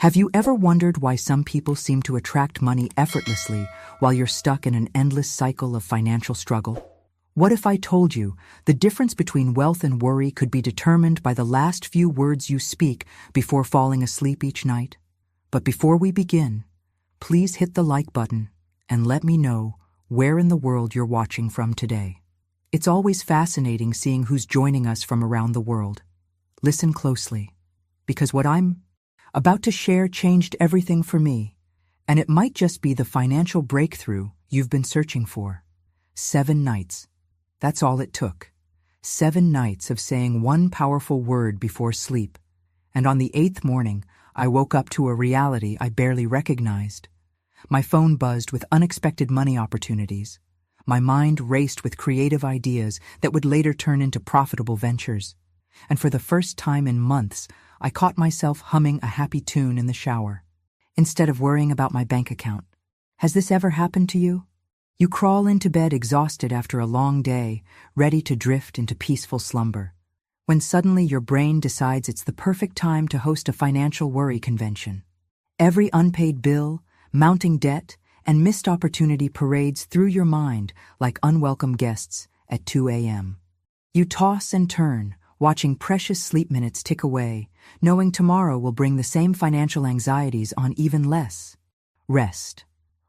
Have you ever wondered why some people seem to attract money effortlessly while you're stuck in an endless cycle of financial struggle? What if I told you the difference between wealth and worry could be determined by the last few words you speak before falling asleep each night? But before we begin, please hit the like button and let me know where in the world you're watching from today. It's always fascinating seeing who's joining us from around the world. Listen closely, because what I'm about to share changed everything for me, and it might just be the financial breakthrough you've been searching for. 7 nights. That's all it took. 7 nights of saying one powerful word before sleep, and on the 8th morning, I woke up to a reality I barely recognized. My phone buzzed with unexpected money opportunities. My mind raced with creative ideas that would later turn into profitable ventures. And for the first time in months, I caught myself humming a happy tune in the shower, instead of worrying about my bank account. Has this ever happened to you? You crawl into bed exhausted after a long day, ready to drift into peaceful slumber, when suddenly your brain decides it's the perfect time to host a financial worry convention. Every unpaid bill, mounting debt, and missed opportunity parades through your mind like unwelcome guests at 2 a.m. You toss and turn, watching precious sleep minutes tick away, knowing tomorrow will bring the same financial anxieties on even less rest.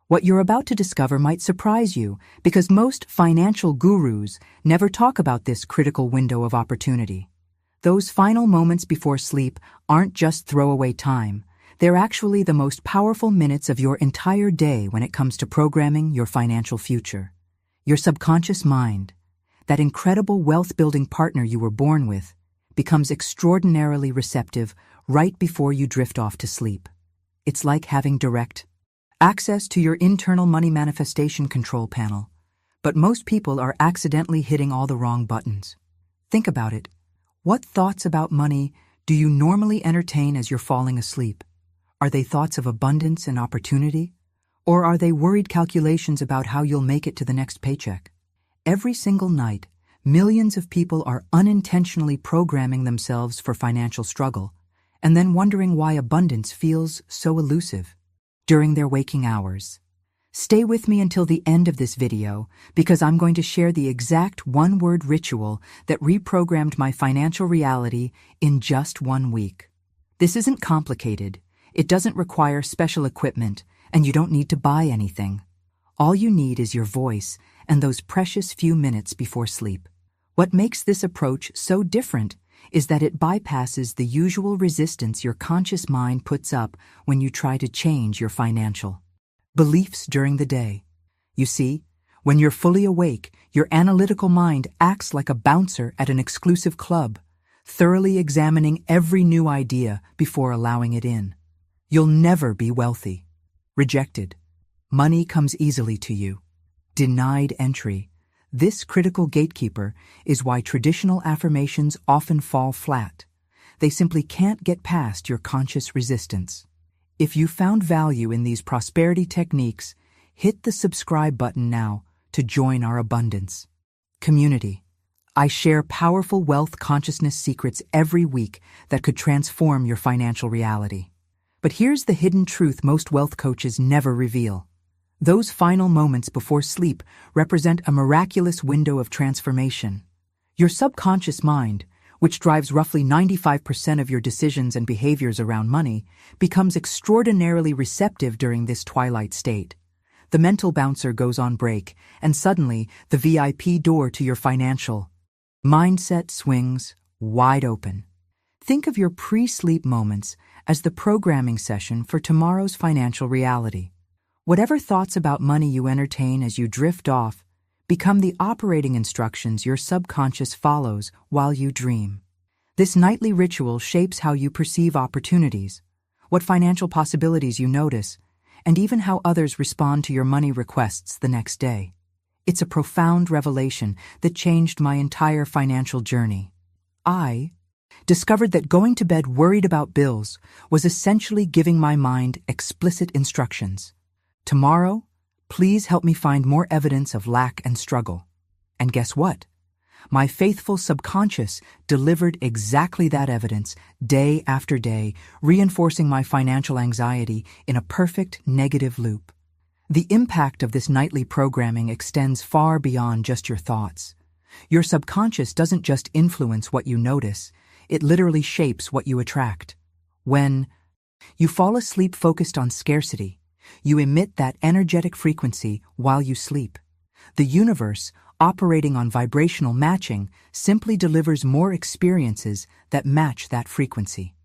What you're about to discover might surprise you because most financial gurus never talk about this critical window of opportunity. Those final moments before sleep aren't just throwaway time. They're actually the most powerful minutes of your entire day when it comes to programming your financial future. Your subconscious mind, that incredible wealth-building partner you were born with, becomes extraordinarily receptive right before you drift off to sleep. It's like having direct access to your internal money manifestation control panel, but most people are accidentally hitting all the wrong buttons. Think about it. What thoughts about money do you normally entertain as you're falling asleep? Are they thoughts of abundance and opportunity? Or are they worried calculations about how you'll make it to the next paycheck? Every single night, millions of people are unintentionally programming themselves for financial struggle, and then wondering why abundance feels so elusive during their waking hours. Stay with me until the end of this video, because I'm going to share the exact one-word ritual that reprogrammed my financial reality in just 1 week. This isn't complicated. It doesn't require special equipment, and you don't need to buy anything. All you need is your voice and those precious few minutes before sleep. What makes this approach so different is that it bypasses the usual resistance your conscious mind puts up when you try to change your financial beliefs during the day. You see, when you're fully awake, your analytical mind acts like a bouncer at an exclusive club, thoroughly examining every new idea before allowing it in. You'll never be wealthy. Rejected. Money comes easily to you. Denied entry. This critical gatekeeper is why traditional affirmations often fall flat. They simply can't get past your conscious resistance. If you found value in these prosperity techniques, hit the subscribe button now to join our abundance community. I share powerful wealth consciousness secrets every week that could transform your financial reality. But here's the hidden truth most wealth coaches never reveal. Those final moments before sleep represent a miraculous window of transformation. Your subconscious mind, which drives roughly 95% of your decisions and behaviors around money, becomes extraordinarily receptive during this twilight state. The mental bouncer goes on break, and suddenly the VIP door to your financial mindset swings wide open. Think of your pre-sleep moments as the programming session for tomorrow's financial reality. Whatever thoughts about money you entertain as you drift off become the operating instructions your subconscious follows while you dream. This nightly ritual shapes how you perceive opportunities, what financial possibilities you notice, and even how others respond to your money requests the next day. It's a profound revelation that changed my entire financial journey. I discovered that going to bed worried about bills was essentially giving my mind explicit instructions. Tomorrow, please help me find more evidence of lack and struggle. And guess what? My faithful subconscious delivered exactly that evidence day after day, reinforcing my financial anxiety in a perfect negative loop. The impact of this nightly programming extends far beyond just your thoughts. Your subconscious doesn't just influence what you notice, it literally shapes what you attract. When you fall asleep focused on scarcity, you emit that energetic frequency while you sleep. The universe, operating on vibrational matching, simply delivers more experiences that match that frequency.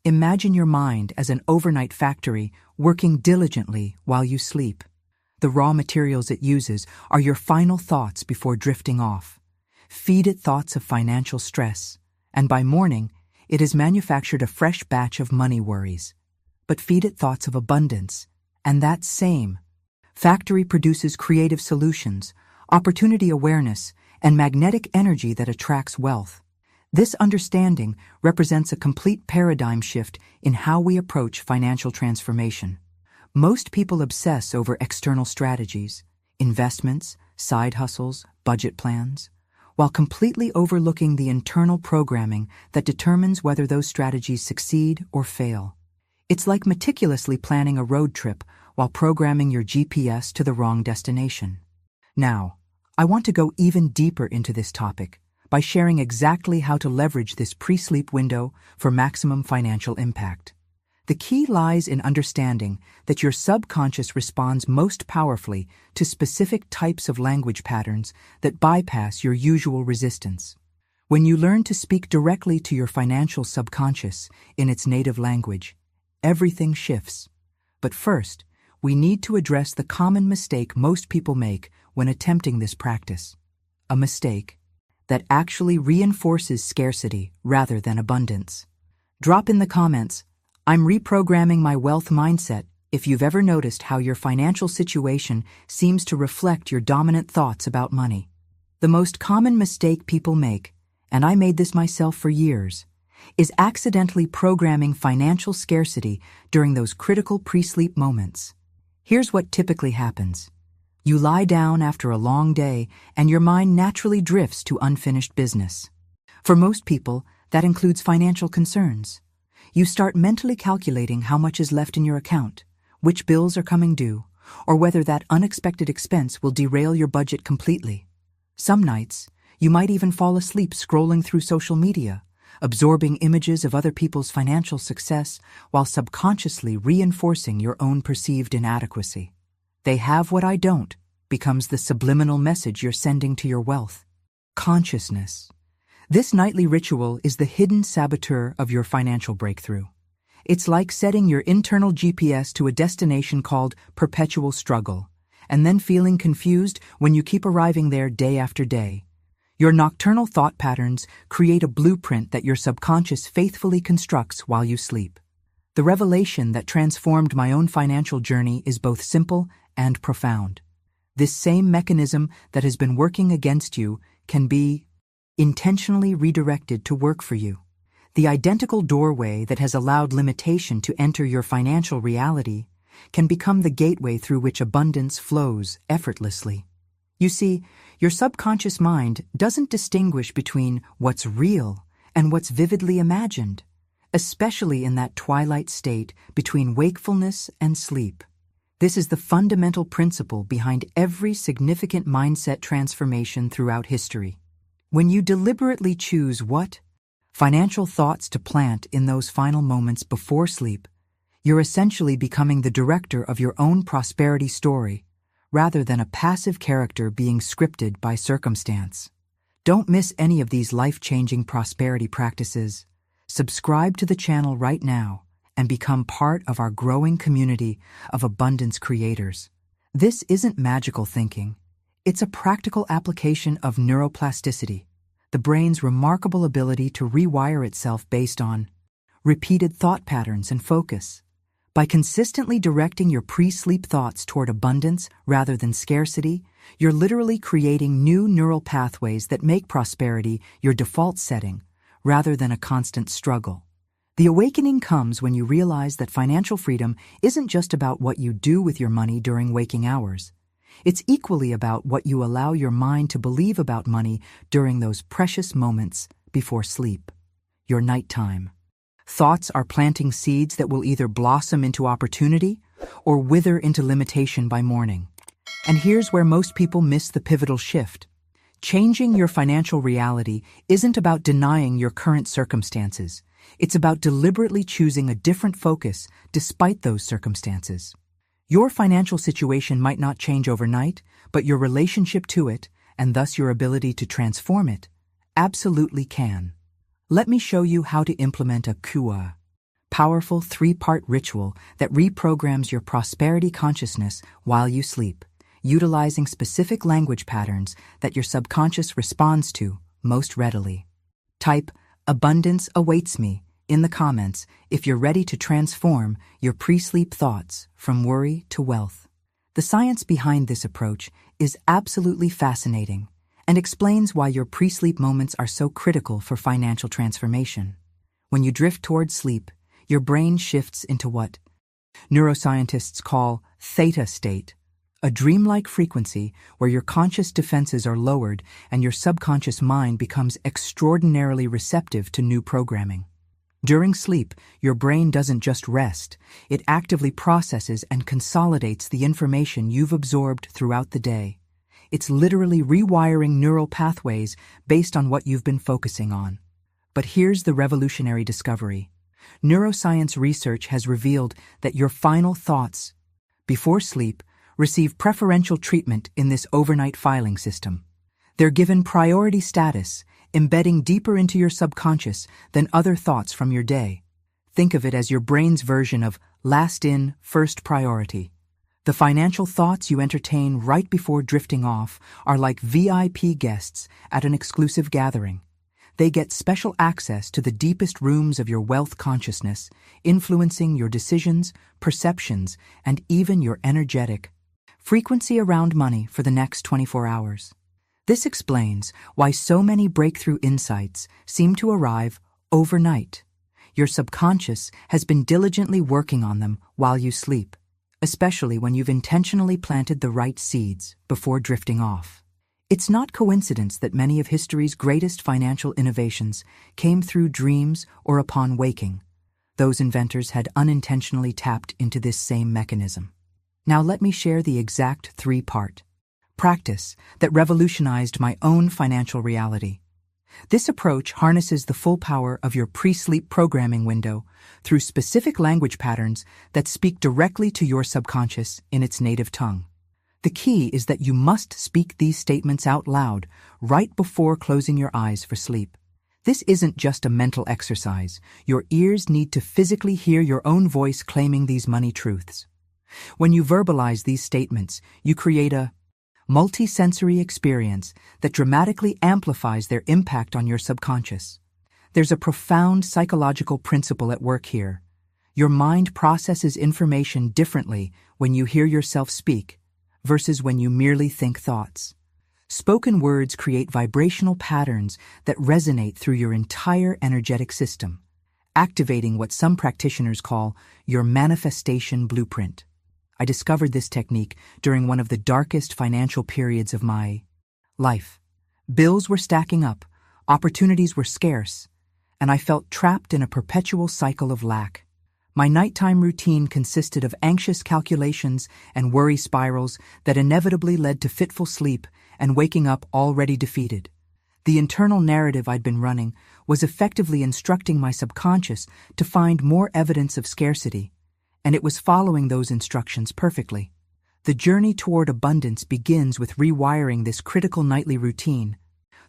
Imagine your mind as an overnight factory working diligently while you sleep. The raw materials it uses are your final thoughts before drifting off. Feed it thoughts of financial stress, and by morning, it has manufactured a fresh batch of money worries. But feed it thoughts of abundance, and that same factory produces creative solutions, opportunity awareness, and magnetic energy that attracts wealth. This understanding represents a complete paradigm shift in how we approach financial transformation. Most people obsess over external strategies, investments, side hustles, budget plans, while completely overlooking the internal programming that determines whether those strategies succeed or fail. It's like meticulously planning a road trip while programming your GPS to the wrong destination. Now, I want to go even deeper into this topic by sharing exactly how to leverage this pre-sleep window for maximum financial impact. The key lies in understanding that your subconscious responds most powerfully to specific types of language patterns that bypass your usual resistance. When you learn to speak directly to your financial subconscious in its native language, everything shifts. But first, we need to address the common mistake most people make when attempting this practice. A mistake that actually reinforces scarcity rather than abundance. Drop in the comments, "I'm reprogramming my wealth mindset," if you've ever noticed how your financial situation seems to reflect your dominant thoughts about money. The most common mistake people make, and I made this myself for years, is accidentally programming financial scarcity during those critical pre-sleep moments. Here's what typically happens. You lie down after a long day and your mind naturally drifts to unfinished business. For most people, that includes financial concerns. You start mentally calculating how much is left in your account, which bills are coming due, or whether that unexpected expense will derail your budget completely. Some nights, you might even fall asleep scrolling through social media, absorbing images of other people's financial success while subconsciously reinforcing your own perceived inadequacy. "They have what I don't" becomes the subliminal message you're sending to your wealth. Consciousness. This nightly ritual is the hidden saboteur of your financial breakthrough. It's like setting your internal GPS to a destination called perpetual struggle, and then feeling confused when you keep arriving there day after day. Your nocturnal thought patterns create a blueprint that your subconscious faithfully constructs while you sleep. The revelation that transformed my own financial journey is both simple and profound. This same mechanism that has been working against you can be intentionally redirected to work for you. The identical doorway that has allowed limitation to enter your financial reality can become the gateway through which abundance flows effortlessly. You see, your subconscious mind doesn't distinguish between what's real and what's vividly imagined, especially in that twilight state between wakefulness and sleep. This is the fundamental principle behind every significant mindset transformation throughout history. When you deliberately choose what financial thoughts to plant in those final moments before sleep, you're essentially becoming the director of your own prosperity story, rather than a passive character being scripted by circumstance. Don't miss any of these life-changing prosperity practices. Subscribe to the channel right now and become part of our growing community of abundance creators. This isn't magical thinking. It's a practical application of neuroplasticity, the brain's remarkable ability to rewire itself based on repeated thought patterns and focus. By consistently directing your pre-sleep thoughts toward abundance rather than scarcity, you're literally creating new neural pathways that make prosperity your default setting, rather than a constant struggle. The awakening comes when you realize that financial freedom isn't just about what you do with your money during waking hours. It's equally about what you allow your mind to believe about money during those precious moments before sleep, your nighttime. Thoughts are planting seeds that will either blossom into opportunity or wither into limitation by morning. And here's where most people miss the pivotal shift. Changing your financial reality isn't about denying your current circumstances. It's about deliberately choosing a different focus despite those circumstances. Your financial situation might not change overnight, but your relationship to it, and thus your ability to transform it, absolutely can. Let me show you how to implement a QA, powerful 3-part ritual that reprograms your prosperity consciousness while you sleep, utilizing specific language patterns that your subconscious responds to most readily. Type "Abundance awaits me" in the comments if you're ready to transform your pre-sleep thoughts from worry to wealth. The science behind this approach is absolutely fascinating and explains why your pre-sleep moments are so critical for financial transformation. When you drift toward sleep, your brain shifts into what neuroscientists call theta state, a dreamlike frequency where your conscious defenses are lowered and your subconscious mind becomes extraordinarily receptive to new programming. During sleep, your brain doesn't just rest, it actively processes and consolidates the information you've absorbed throughout the day. It's literally rewiring neural pathways based on what you've been focusing on. But here's the revolutionary discovery. Neuroscience research has revealed that your final thoughts before sleep receive preferential treatment in this overnight filing system. They're given priority status, embedding deeper into your subconscious than other thoughts from your day. Think of it as your brain's version of last in, first priority. The financial thoughts you entertain right before drifting off are like VIP guests at an exclusive gathering. They get special access to the deepest rooms of your wealth consciousness, influencing your decisions, perceptions, and even your energetic frequency around money for the next 24 hours. This explains why so many breakthrough insights seem to arrive overnight. Your subconscious has been diligently working on them while you sleep, especially when you've intentionally planted the right seeds before drifting off. It's not coincidence that many of history's greatest financial innovations came through dreams or upon waking. Those inventors had unintentionally tapped into this same mechanism. Now let me share the exact 3-part practice that revolutionized my own financial reality. This approach harnesses the full power of your pre-sleep programming window through specific language patterns that speak directly to your subconscious in its native tongue. The key is that you must speak these statements out loud right before closing your eyes for sleep. This isn't just a mental exercise. Your ears need to physically hear your own voice claiming these money truths. When you verbalize these statements, you create a multi-sensory experience that dramatically amplifies their impact on your subconscious. There's a profound psychological principle at work here. Your mind processes information differently when you hear yourself speak versus when you merely think thoughts. Spoken words create vibrational patterns that resonate through your entire energetic system, activating what some practitioners call your manifestation blueprint. I discovered this technique during one of the darkest financial periods of my life. Bills were stacking up, opportunities were scarce, and I felt trapped in a perpetual cycle of lack. My nighttime routine consisted of anxious calculations and worry spirals that inevitably led to fitful sleep and waking up already defeated. The internal narrative I'd been running was effectively instructing my subconscious to find more evidence of scarcity, and it was following those instructions perfectly. The journey toward abundance begins with rewiring this critical nightly routine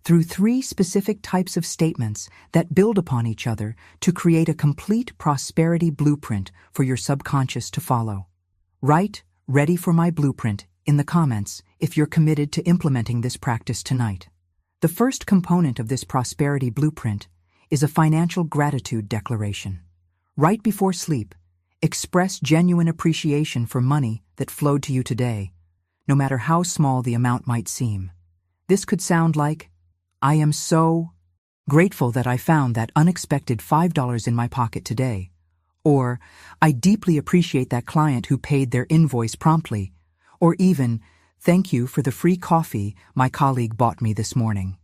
through 3 specific types of statements that build upon each other to create a complete prosperity blueprint for your subconscious to follow. Write "ready for my blueprint" in the comments if you're committed to implementing this practice tonight. The first component of this prosperity blueprint is a financial gratitude declaration. Right before sleep, express genuine appreciation for money that flowed to you today, no matter how small the amount might seem. This could sound like, "I am so grateful that I found that unexpected $5 in my pocket today," or "I deeply appreciate that client who paid their invoice promptly," or even, Thank you for the free coffee my colleague bought me this morning.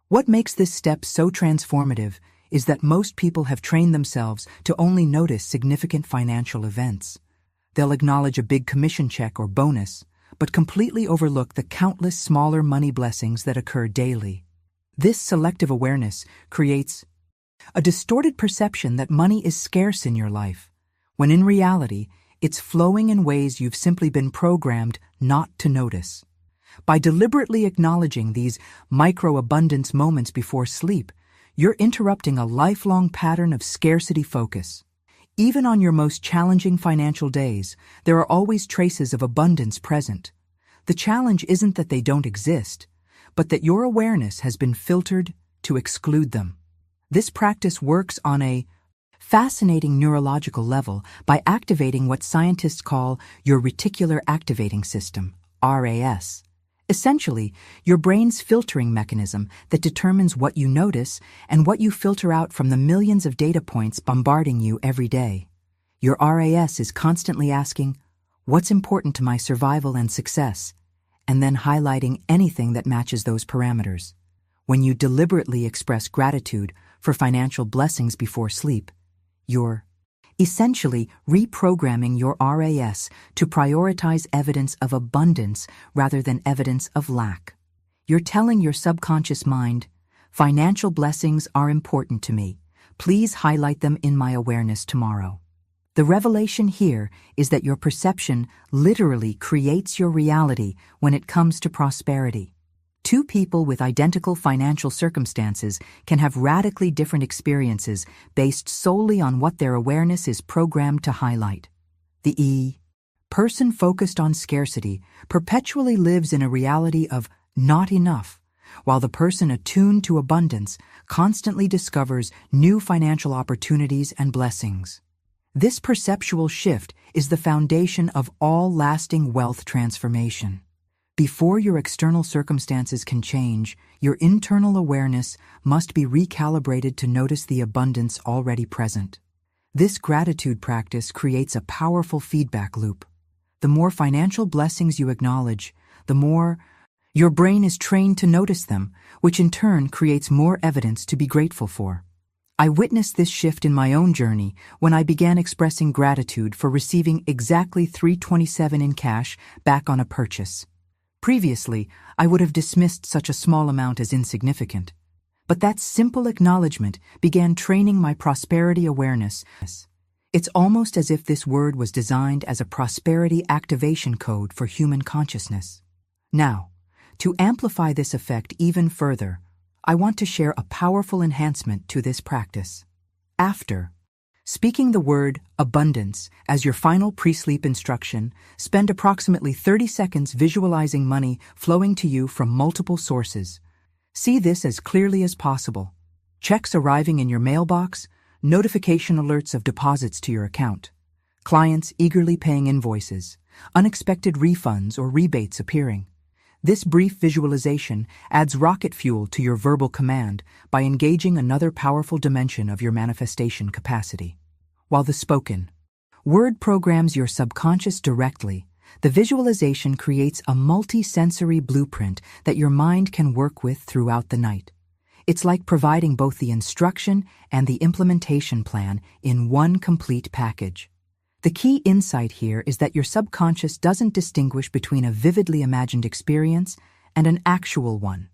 What makes this step so transformative is that most people have trained themselves to only notice significant financial events. They'll acknowledge a big commission check or bonus, but completely overlook the countless smaller money blessings that occur daily. This selective awareness creates a distorted perception that money is scarce in your life, when in reality, it's flowing in ways you've simply been programmed not to notice. By deliberately acknowledging these micro-abundance moments before sleep, you're interrupting a lifelong pattern of scarcity focus. Even on your most challenging financial days, there are always traces of abundance present. The challenge isn't that they don't exist, but that your awareness has been filtered to exclude them. This practice works on a fascinating neurological level by activating what scientists call your reticular activating system, RAS. Essentially, your brain's filtering mechanism that determines what you notice and what you filter out from the millions of data points bombarding you every day. Your RAS is constantly asking, what's important to my survival and success, and then highlighting anything that matches those parameters. When you deliberately express gratitude for financial blessings before sleep, you're essentially reprogramming your RAS to prioritize evidence of abundance rather than evidence of lack. You're telling your subconscious mind, financial blessings are important to me. Please highlight them in my awareness tomorrow. The revelation here is that your perception literally creates your reality when it comes to prosperity. Two people with identical financial circumstances can have radically different experiences based solely on what their awareness is programmed to highlight. The person focused on scarcity perpetually lives in a reality of not enough, while the person attuned to abundance constantly discovers new financial opportunities and blessings. This perceptual shift is the foundation of all lasting wealth transformation. Before your external circumstances can change, your internal awareness must be recalibrated to notice the abundance already present. This gratitude practice creates a powerful feedback loop. The more financial blessings you acknowledge, the more your brain is trained to notice them, which in turn creates more evidence to be grateful for. I witnessed this shift in my own journey when I began expressing gratitude for receiving exactly $327 in cash back on a purchase. Previously, I would have dismissed such a small amount as insignificant. But that simple acknowledgement began training my prosperity awareness. It's almost as if this word was designed as a prosperity activation code for human consciousness. Now, to amplify this effect even further, I want to share a powerful enhancement to this practice. After speaking the word abundance as your final pre-sleep instruction, spend approximately 30 seconds visualizing money flowing to you from multiple sources. See this as clearly as possible. Checks arriving in your mailbox, notification alerts of deposits to your account, clients eagerly paying invoices, unexpected refunds or rebates appearing. This brief visualization adds rocket fuel to your verbal command by engaging another powerful dimension of your manifestation capacity. While the spoken word programs your subconscious directly, the visualization creates a multi-sensory blueprint that your mind can work with throughout the night. It's like providing both the instruction and the implementation plan in one complete package. The key insight here is that your subconscious doesn't distinguish between a vividly imagined experience and an actual one.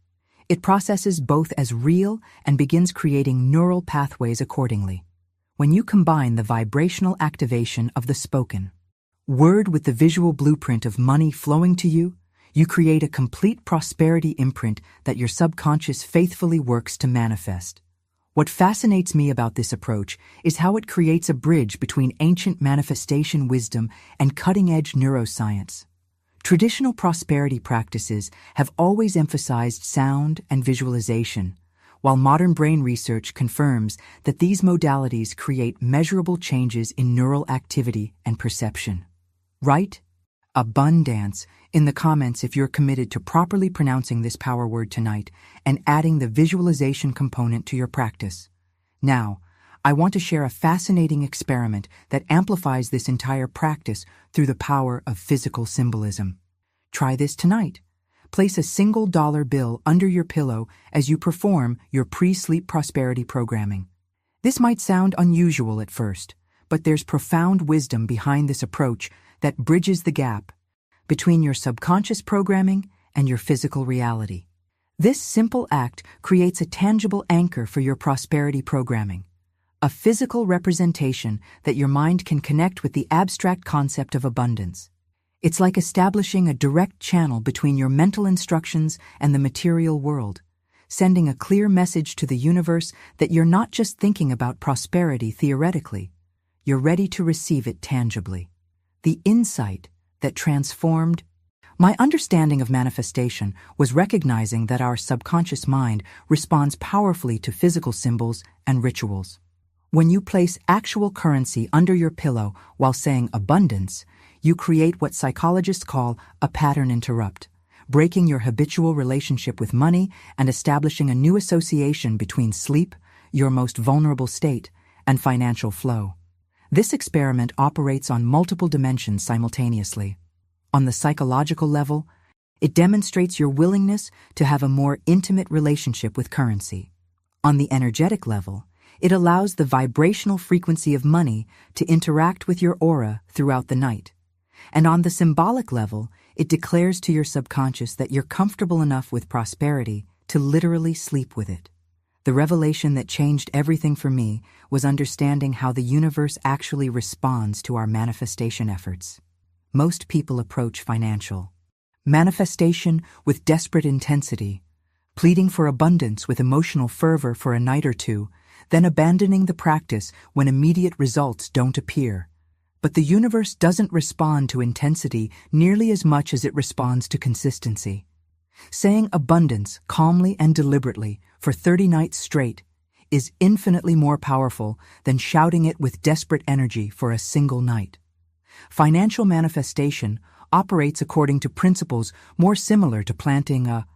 It processes both as real and begins creating neural pathways accordingly. When you combine the vibrational activation of the spoken word with the visual blueprint of money flowing to you, you create a complete prosperity imprint that your subconscious faithfully works to manifest. What fascinates me about this approach is how it creates a bridge between ancient manifestation wisdom and cutting-edge neuroscience. Traditional prosperity practices have always emphasized sound and visualization, while modern brain research confirms that these modalities create measurable changes in neural activity and perception. Write abundance in the comments if you're committed to properly pronouncing this power word tonight and adding the visualization component to your practice. Now, I want to share a fascinating experiment that amplifies this entire practice through the power of physical symbolism. Try this tonight. Place a single dollar bill under your pillow as you perform your pre-sleep prosperity programming. This might sound unusual at first, but there's profound wisdom behind this approach that bridges the gap between your subconscious programming and your physical reality. This simple act creates a tangible anchor for your prosperity programming, a physical representation that your mind can connect with the abstract concept of abundance. It's like establishing a direct channel between your mental instructions and the material world, sending a clear message to the universe that you're not just thinking about prosperity theoretically, you're ready to receive it tangibly. The insight that transformed my understanding of manifestation was recognizing that our subconscious mind responds powerfully to physical symbols and rituals. When you place actual currency under your pillow while saying abundance, you create what psychologists call a pattern interrupt, breaking your habitual relationship with money and establishing a new association between sleep, your most vulnerable state, and financial flow. This experiment operates on multiple dimensions simultaneously. On the psychological level, it demonstrates your willingness to have a more intimate relationship with currency. On the energetic level, it allows the vibrational frequency of money to interact with your aura throughout the night. And on the symbolic level, it declares to your subconscious that you're comfortable enough with prosperity to literally sleep with it. The revelation that changed everything for me was understanding how the universe actually responds to our manifestation efforts. Most people approach financial manifestation with desperate intensity, pleading for abundance with emotional fervor for a night or two, then abandoning the practice when immediate results don't appear. But the universe doesn't respond to intensity nearly as much as it responds to consistency. Saying abundance calmly and deliberately for 30 nights straight is infinitely more powerful than shouting it with desperate energy for a single night. Financial manifestation operates according to principles more similar to planting a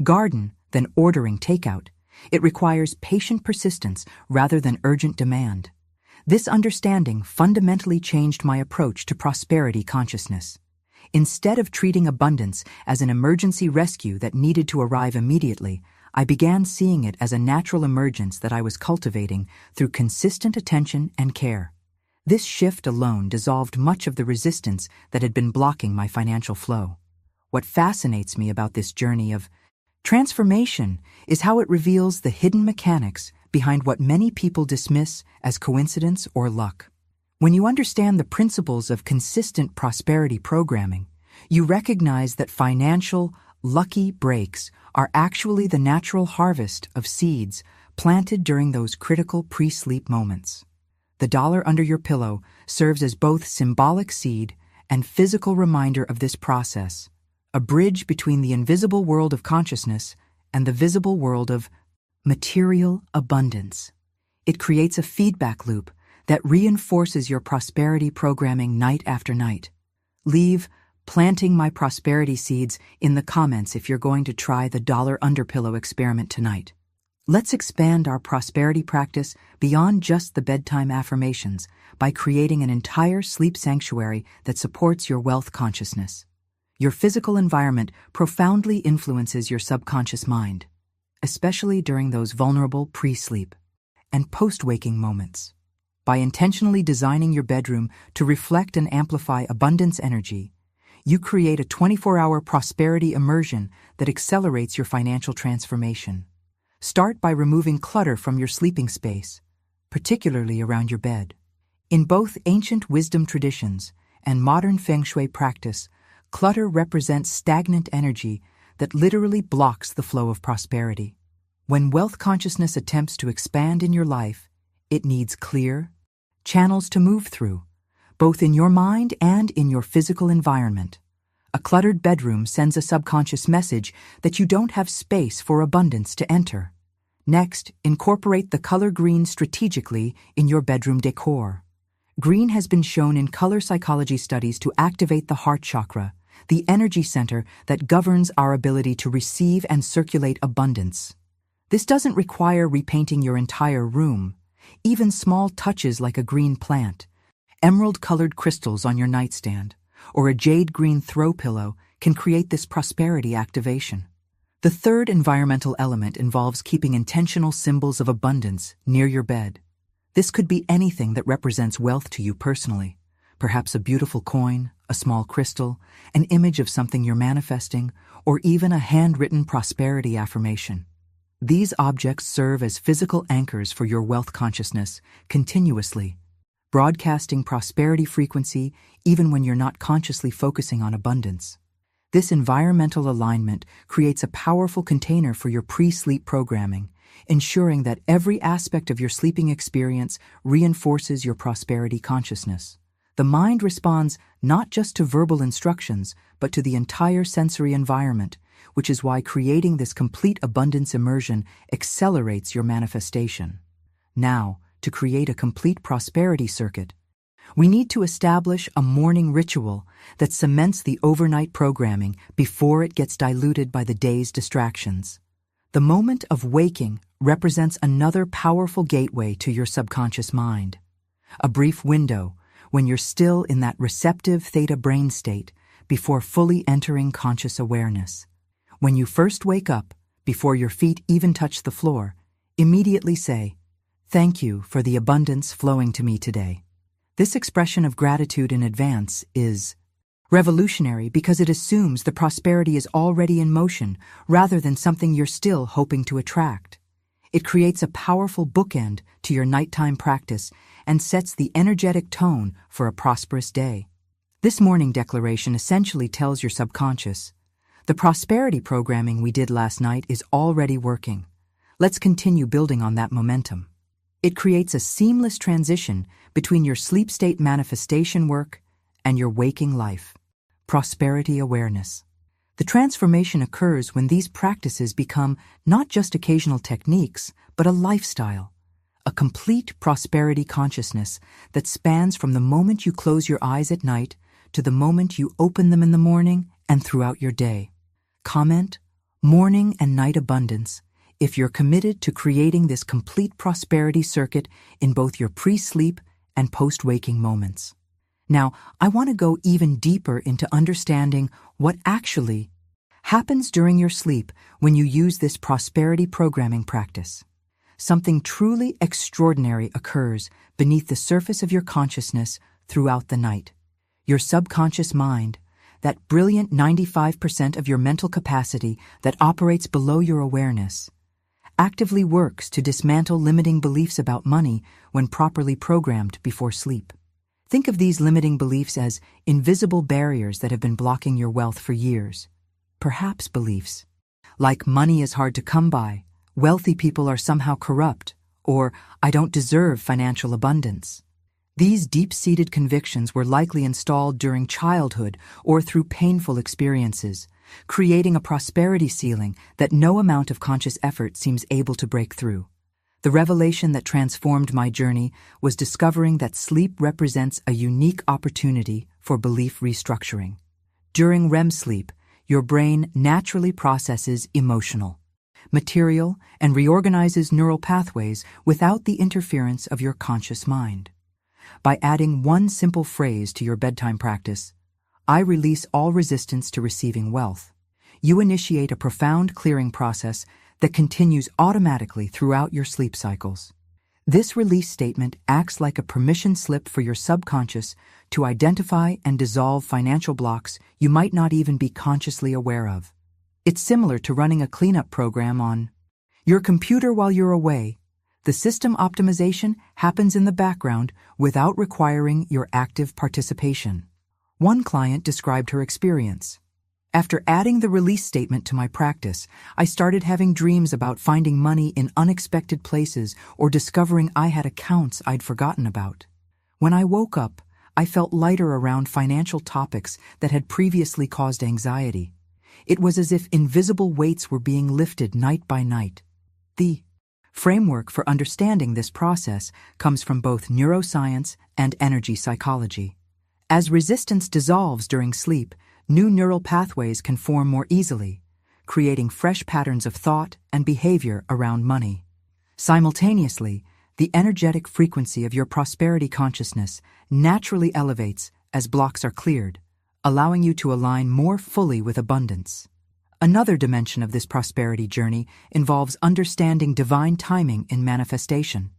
garden than ordering takeout. It requires patient persistence rather than urgent demand. This understanding fundamentally changed my approach to prosperity consciousness. Instead of treating abundance as an emergency rescue that needed to arrive immediately, I began seeing it as a natural emergence that I was cultivating through consistent attention and care. This shift alone dissolved much of the resistance that had been blocking my financial flow. What fascinates me about this journey of transformation is how it reveals the hidden mechanics behind what many people dismiss as coincidence or luck. When you understand the principles of consistent prosperity programming, you recognize that financial lucky breaks are actually the natural harvest of seeds planted during those critical pre-sleep moments. The dollar under your pillow serves as both symbolic seed and physical reminder of this process, a bridge between the invisible world of consciousness and the visible world of material abundance. It creates a feedback loop that reinforces your prosperity programming night after night. Leave planting my prosperity seeds in the comments if you're going to try the dollar under pillow experiment tonight. Let's expand our prosperity practice beyond just the bedtime affirmations by creating an entire sleep sanctuary that supports your wealth consciousness. Your physical environment profoundly influences your subconscious mind, especially during those vulnerable pre-sleep and post-waking moments. By intentionally designing your bedroom to reflect and amplify abundance energy, you create a 24-hour prosperity immersion that accelerates your financial transformation. Start by removing clutter from your sleeping space, particularly around your bed. In both ancient wisdom traditions and modern feng shui practice, clutter represents stagnant energy that literally blocks the flow of prosperity. When wealth consciousness attempts to expand in your life, it needs clear channels to move through, both in your mind and in your physical environment. A cluttered bedroom sends a subconscious message that you don't have space for abundance to enter. Next, incorporate the color green strategically in your bedroom decor. Green has been shown in color psychology studies to activate the heart chakra, the energy center that governs our ability to receive and circulate abundance. This doesn't require repainting your entire room. Even small touches like a green plant, emerald-colored crystals on your nightstand, or a jade green throw pillow can create this prosperity activation. The third environmental element involves keeping intentional symbols of abundance near your bed. This could be anything that represents wealth to you personally. Perhaps a beautiful coin, a small crystal, an image of something you're manifesting, or even a handwritten prosperity affirmation. These objects serve as physical anchors for your wealth consciousness, continuously broadcasting prosperity frequency even when you're not consciously focusing on abundance. This environmental alignment creates a powerful container for your pre-sleep programming, ensuring that every aspect of your sleeping experience reinforces your prosperity consciousness. The mind responds not just to verbal instructions, but to the entire sensory environment, which is why creating this complete abundance immersion accelerates your manifestation. Now, to create a complete prosperity circuit, we need to establish a morning ritual that cements the overnight programming before it gets diluted by the day's distractions. The moment of waking represents another powerful gateway to your subconscious mind. A brief window when you're still in that receptive theta brain state before fully entering conscious awareness. When you first wake up, before your feet even touch the floor, immediately say, "Thank you for the abundance flowing to me today." This expression of gratitude in advance is revolutionary because it assumes the prosperity is already in motion rather than something you're still hoping to attract. It creates a powerful bookend to your nighttime practice and sets the energetic tone for a prosperous day. This morning declaration essentially tells your subconscious, "The prosperity programming we did last night is already working. Let's continue building on that momentum." It creates a seamless transition between your sleep state manifestation work and your waking life. Prosperity awareness. The transformation occurs when these practices become not just occasional techniques, but a lifestyle, a complete prosperity consciousness that spans from the moment you close your eyes at night to the moment you open them in the morning and throughout your day. Comment, morning and night abundance, if you're committed to creating this complete prosperity circuit in both your pre-sleep and post-waking moments. Now, I want to go even deeper into understanding what actually happens during your sleep when you use this prosperity programming practice. Something truly extraordinary occurs beneath the surface of your consciousness throughout the night. Your subconscious mind, that brilliant 95% of your mental capacity that operates below your awareness, actively works to dismantle limiting beliefs about money when properly programmed before sleep. Think of these limiting beliefs as invisible barriers that have been blocking your wealth for years. Perhaps beliefs like money is hard to come by, wealthy people are somehow corrupt, or I don't deserve financial abundance. These deep-seated convictions were likely installed during childhood or through painful experiences, creating a prosperity ceiling that no amount of conscious effort seems able to break through. The revelation that transformed my journey was discovering that sleep represents a unique opportunity for belief restructuring. During REM sleep, your brain naturally processes emotional, material, and reorganizes neural pathways without the interference of your conscious mind. By adding one simple phrase to your bedtime practice, "I release all resistance to receiving wealth," you initiate a profound clearing process that continues automatically throughout your sleep cycles. This release statement acts like a permission slip for your subconscious to identify and dissolve financial blocks you might not even be consciously aware of. It's similar to running a cleanup program on your computer while you're away. The system optimization happens in the background without requiring your active participation. One client described her experience. After adding the release statement to my practice, I started having dreams about finding money in unexpected places or discovering I had accounts I'd forgotten about. When I woke up, I felt lighter around financial topics that had previously caused anxiety. It was as if invisible weights were being lifted night by night. The framework for understanding this process comes from both neuroscience and energy psychology. As resistance dissolves during sleep, new neural pathways can form more easily, creating fresh patterns of thought and behavior around money. Simultaneously, the energetic frequency of your prosperity consciousness naturally elevates as blocks are cleared, allowing you to align more fully with abundance. Another dimension of this prosperity journey involves understanding divine timing in manifestation.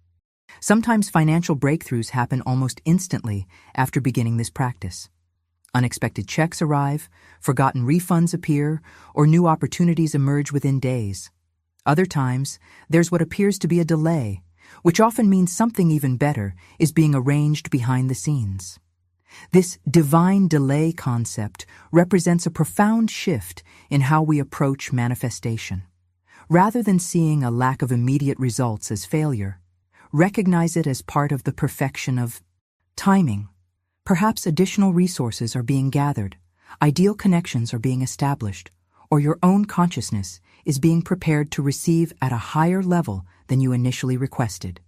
Sometimes financial breakthroughs happen almost instantly after beginning this practice. Unexpected checks arrive, forgotten refunds appear, or new opportunities emerge within days. Other times, there's what appears to be a delay, which often means something even better is being arranged behind the scenes. This divine delay concept represents a profound shift in how we approach manifestation. Rather than seeing a lack of immediate results as failure, recognize it as part of the perfection of timing. Perhaps additional resources are being gathered, ideal connections are being established, or your own consciousness is being prepared to receive at a higher level than you initially requested.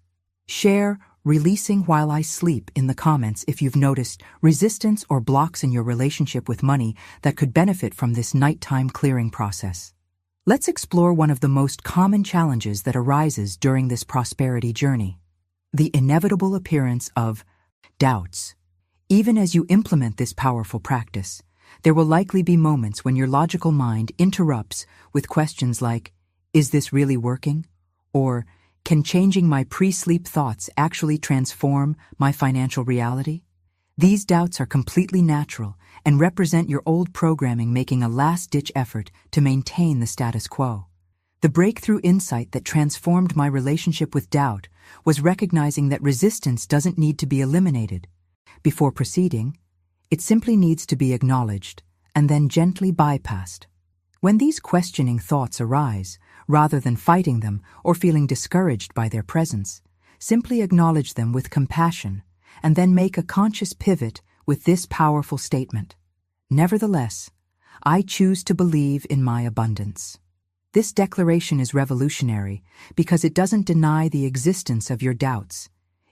Share "releasing while I sleep" in the comments if you've noticed resistance or blocks in your relationship with money that could benefit from this nighttime clearing process. Let's explore one of the most common challenges that arises during this prosperity journey: the inevitable appearance of doubts. Even as you implement this powerful practice, there will likely be moments when your logical mind interrupts with questions like, "Is this really working?" Or, "Can changing my pre-sleep thoughts actually transform my financial reality?" These doubts are completely natural and represent your old programming making a last-ditch effort to maintain the status quo. The breakthrough insight that transformed my relationship with doubt was recognizing that resistance doesn't need to be eliminated. Before proceeding, it simply needs to be acknowledged and then gently bypassed. When these questioning thoughts arise, rather than fighting them or feeling discouraged by their presence, simply acknowledge them with compassion and then make a conscious pivot with this powerful statement: "Nevertheless, I choose to believe in my abundance." This declaration is revolutionary because it doesn't deny the existence of your doubts.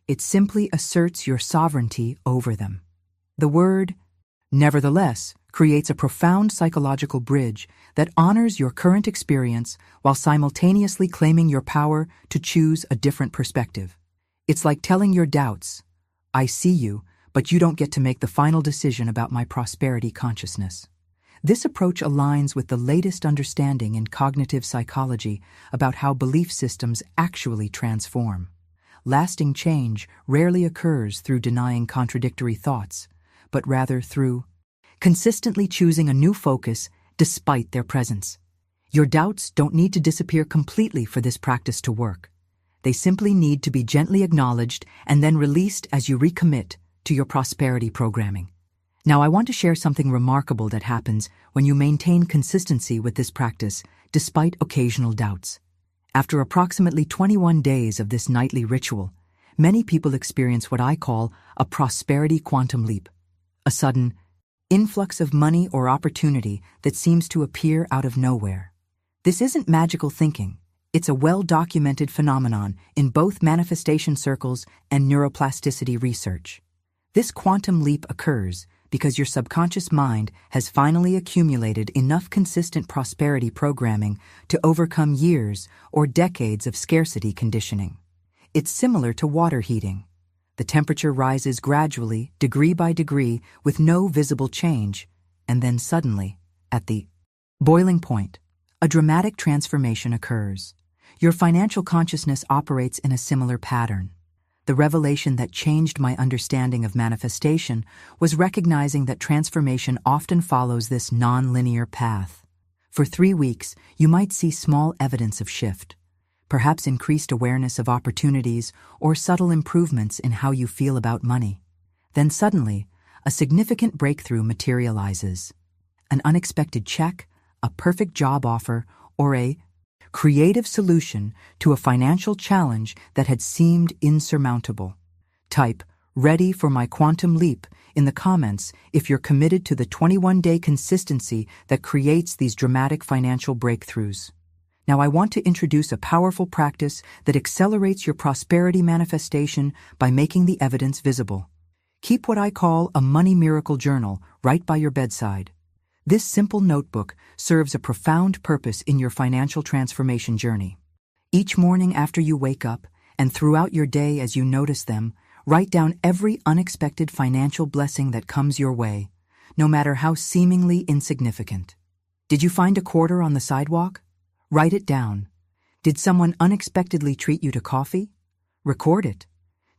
It simply asserts your sovereignty over them. The word "nevertheless" creates a profound psychological bridge that honors your current experience while simultaneously claiming your power to choose a different perspective. It's like telling your doubts, "I see you, but you don't get to make the final decision about my prosperity consciousness." This approach aligns with the latest understanding in cognitive psychology about how belief systems actually transform. Lasting change rarely occurs through denying contradictory thoughts, but rather through consistently choosing a new focus despite their presence. Your doubts don't need to disappear completely for this practice to work. They simply need to be gently acknowledged and then released as you recommit to your prosperity programming. Now, I want to share something remarkable that happens when you maintain consistency with this practice despite occasional doubts. After approximately 21 days of this nightly ritual, many people experience what I call a prosperity quantum leap, a sudden influx of money or opportunity that seems to appear out of nowhere. This isn't magical thinking. It's a well-documented phenomenon in both manifestation circles and neuroplasticity research. This quantum leap occurs because your subconscious mind has finally accumulated enough consistent prosperity programming to overcome years or decades of scarcity conditioning. It's similar to water heating. The temperature rises gradually, degree by degree, with no visible change, and then suddenly, at the boiling point, a dramatic transformation occurs. Your financial consciousness operates in a similar pattern. The revelation that changed my understanding of manifestation was recognizing that transformation often follows this non-linear path. For 3 weeks, you might see small evidence of shift, perhaps increased awareness of opportunities or subtle improvements in how you feel about money. Then suddenly, a significant breakthrough materializes. An unexpected check, a perfect job offer, or a creative solution to a financial challenge that had seemed insurmountable. Type "ready for my quantum leap" in the comments if you're committed to the 21-day consistency that creates these dramatic financial breakthroughs. Now, I want to introduce a powerful practice that accelerates your prosperity manifestation by making the evidence visible. Keep what I call a money miracle journal right by your bedside. This simple notebook serves a profound purpose in your financial transformation journey. Each morning after you wake up, and throughout your day as you notice them, write down every unexpected financial blessing that comes your way. no matter how seemingly insignificant. Did you find a quarter on the sidewalk? Write it down. Did someone unexpectedly treat you to coffee? Record it.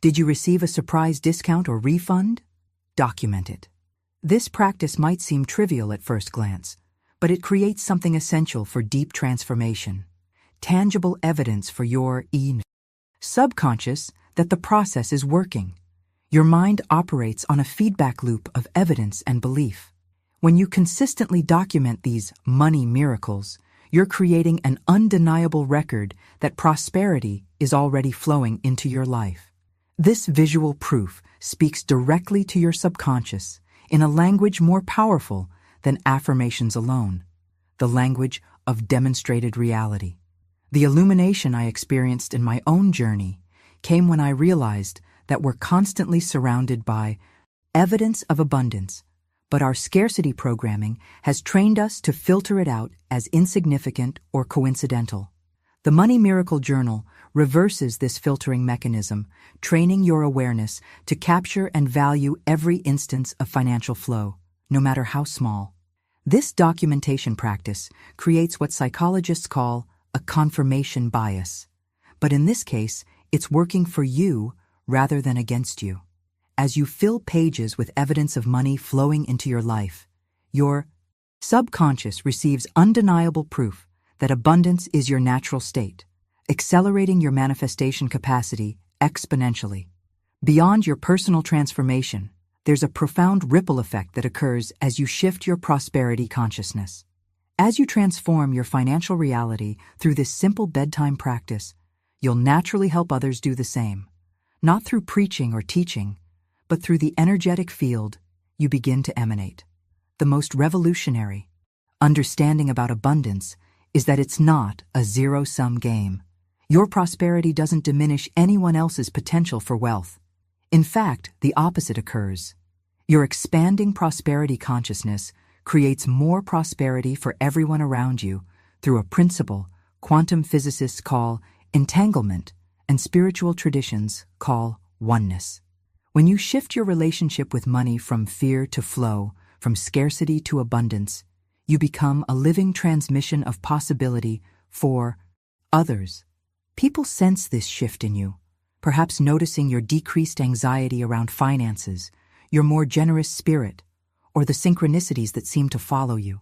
Did you receive a surprise discount or refund? Document it. This practice might seem trivial at first glance, but it creates something essential for deep transformation. Tangible evidence for your subconscious that the process is working. Your mind operates on a feedback loop of evidence and belief. When you consistently document these money miracles, you're creating an undeniable record that prosperity is already flowing into your life. This visual proof speaks directly to your subconscious in a language more powerful than affirmations alone, the language of demonstrated reality. The illumination I experienced in my own journey came when I realized that we're constantly surrounded by evidence of abundance, but our scarcity programming has trained us to filter it out as insignificant or coincidental. The Money Miracle Journal reverses this filtering mechanism, training your awareness to capture and value every instance of financial flow, no matter how small. This documentation practice creates what psychologists call a confirmation bias. But in this case, it's working for you rather than against you. As you fill pages with evidence of money flowing into your life, your subconscious receives undeniable proof that abundance is your natural state, accelerating your manifestation capacity exponentially. Beyond your personal transformation, there's a profound ripple effect that occurs as you shift your prosperity consciousness. As you transform your financial reality through this simple bedtime practice, you'll naturally help others do the same, not through preaching or teaching, but through the energetic field you begin to emanate. The most revolutionary understanding about abundance is that it's not a zero-sum game. Your prosperity doesn't diminish anyone else's potential for wealth. In fact, the opposite occurs. Your expanding prosperity consciousness creates more prosperity for everyone around you through a principle quantum physicists call entanglement and spiritual traditions call oneness. When you shift your relationship with money from fear to flow, from scarcity to abundance, you become a living transmission of possibility for others. People sense this shift in you, perhaps noticing your decreased anxiety around finances, your more generous spirit, or the synchronicities that seem to follow you.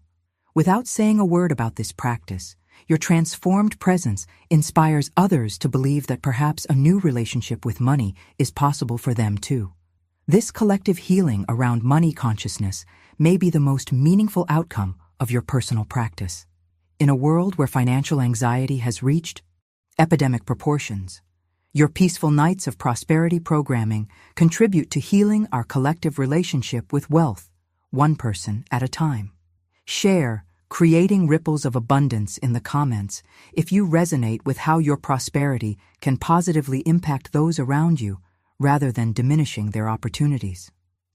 Without saying a word about this practice, your transformed presence inspires others to believe that perhaps a new relationship with money is possible for them too. This collective healing around money consciousness may be the most meaningful outcome of your personal practice. In a world where financial anxiety has reached epidemic proportions, your peaceful nights of prosperity programming contribute to healing our collective relationship with wealth, one person at a time. Share creating ripples of abundance in the comments if you resonate with how your prosperity can positively impact those around you rather than diminishing their opportunities.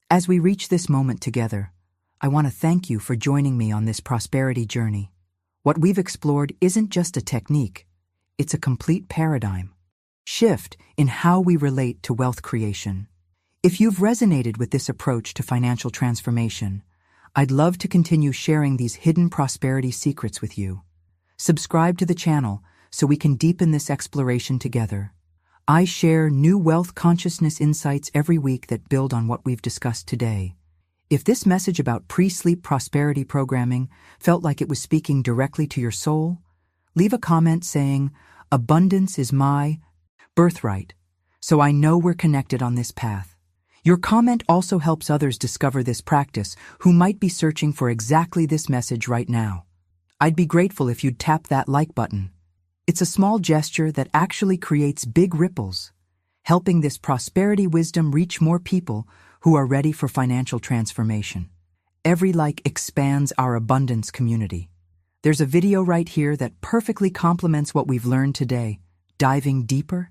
As we reach this moment together, I want to thank you for joining me on this prosperity journey. What we've explored isn't just a technique, it's a complete paradigm shift in how we relate to wealth creation. If you've resonated with this approach to financial transformation, I'd love to continue sharing these hidden prosperity secrets with you. Subscribe to the channel so we can deepen this exploration together. I share new wealth consciousness insights every week that build on what we've discussed today. If this message about pre-sleep prosperity programming felt like it was speaking directly to your soul, leave a comment saying, "Abundance is my birthright," so I know we're connected on this path. Your comment also helps others discover this practice who might be searching for exactly this message right now. I'd be grateful if you'd tap that like button. It's a small gesture that actually creates big ripples, helping this prosperity wisdom reach more people who are ready for financial transformation. Every like expands our abundance community. There's a video right here that perfectly complements what we've learned today, diving deeper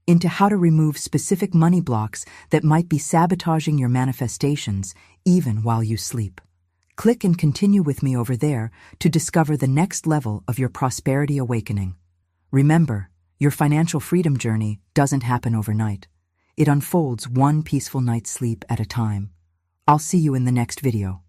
into how to remove specific money blocks that might be sabotaging your manifestations even while you sleep. Click and continue with me over there to discover the next level of your prosperity awakening. Remember, your financial freedom journey doesn't happen overnight. It unfolds one peaceful night's sleep at a time. I'll see you in the next video.